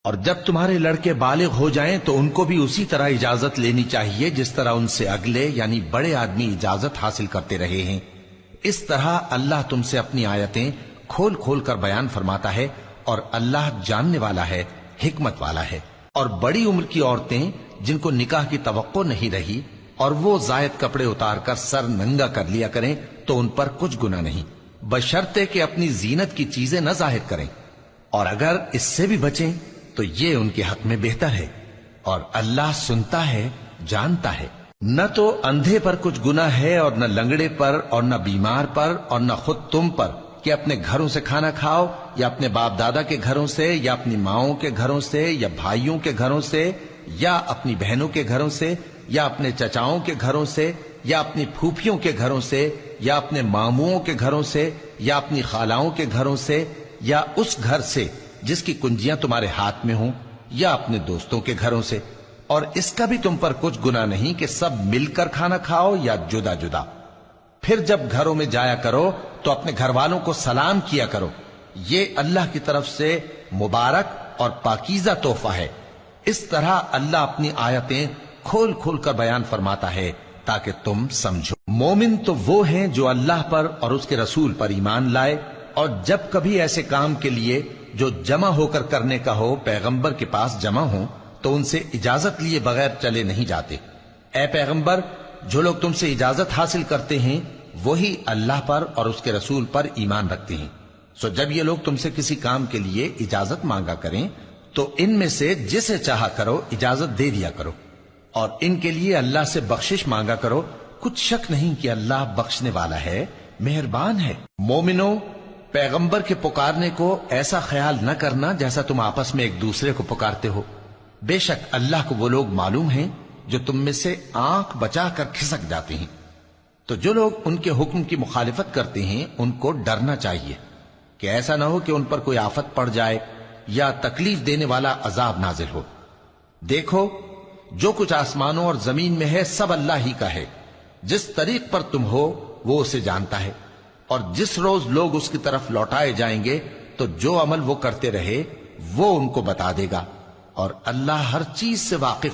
اور جب تمہارے لڑکے بالغ ہو جائیں تو ان کو بھی اسی طرح اجازت لینی چاہیے جس طرح ان سے اگلے یعنی بڑے آدمی اجازت حاصل کرتے رہے ہیں۔ اس طرح اللہ تم سے اپنی آیتیں کھول کھول کر بیان فرماتا ہے، اور اللہ جاننے والا ہے، حکمت والا ہے۔ اور بڑی عمر کی عورتیں جن کو نکاح کی توقع نہیں رہی اور وہ زائد کپڑے اتار کر سر ننگا کر لیا کریں تو ان پر کچھ گناہ نہیں، بشرطے کہ اپنی زینت کی چیزیں نہ ظاہر کریں، اور اگر اس سے بھی بچیں تو یہ ان کے حق میں بہتر ہے، اور اللہ سنتا ہے، جانتا ہے۔ نہ تو اندھے پر کچھ گناہ ہے اور نہ لنگڑے پر اور نہ بیمار پر اور نہ خود تم پر کہ اپنے گھروں سے کھانا کھاؤ یا اپنے باپ دادا کے گھروں سے یا اپنی ماؤں کے گھروں سے یا بھائیوں کے گھروں سے یا اپنی بہنوں کے گھروں سے یا اپنے چچاؤں کے گھروں سے یا اپنی پھوپھیوں کے گھروں سے یا اپنے ماموؤں کے گھروں سے یا اپنی خالاؤں کے گھروں سے یا اس گھر سے جس کی کنجیاں تمہارے ہاتھ میں ہوں یا اپنے دوستوں کے گھروں سے، اور اس کا بھی تم پر کچھ گناہ نہیں کہ سب مل کر کھانا کھاؤ یا جدا جدا۔ پھر جب گھروں میں جایا کرو تو اپنے گھر والوں کو سلام کیا کرو، یہ اللہ کی طرف سے مبارک اور پاکیزہ تحفہ ہے۔ اس طرح اللہ اپنی آیتیں کھول کھول کر بیان فرماتا ہے تاکہ تم سمجھو۔ مومن تو وہ ہیں جو اللہ پر اور اس کے رسول پر ایمان لائے، اور جب کبھی ایسے کام کے لیے جو جمع ہو کر کرنے کا ہو پیغمبر کے پاس جمع ہوں تو ان سے اجازت لیے بغیر چلے نہیں جاتے۔ اے پیغمبر، جو لوگ تم سے اجازت حاصل کرتے ہیں وہی اللہ پر اور اس کے رسول پر ایمان رکھتے ہیں، سو جب یہ لوگ تم سے کسی کام کے لیے اجازت مانگا کریں تو ان میں سے جسے چاہا کرو اجازت دے دیا کرو، اور ان کے لیے اللہ سے بخشش مانگا کرو، کچھ شک نہیں کہ اللہ بخشنے والا ہے، مہربان ہے۔ مومنو، پیغمبر کے پکارنے کو ایسا خیال نہ کرنا جیسا تم آپس میں ایک دوسرے کو پکارتے ہو، بے شک اللہ کو وہ لوگ معلوم ہیں جو تم میں سے آنکھ بچا کر کھسک جاتے ہیں۔ تو جو لوگ ان کے حکم کی مخالفت کرتے ہیں ان کو ڈرنا چاہیے کہ ایسا نہ ہو کہ ان پر کوئی آفت پڑ جائے یا تکلیف دینے والا عذاب نازل ہو۔ دیکھو، جو کچھ آسمانوں اور زمین میں ہے سب اللہ ہی کا ہے، جس طریق پر تم ہو وہ اسے جانتا ہے، اور جس روز لوگ اس کی طرف لوٹائے جائیں گے تو جو عمل وہ کرتے رہے وہ ان کو بتا دے گا، اور اللہ ہر چیز سے واقف ہے۔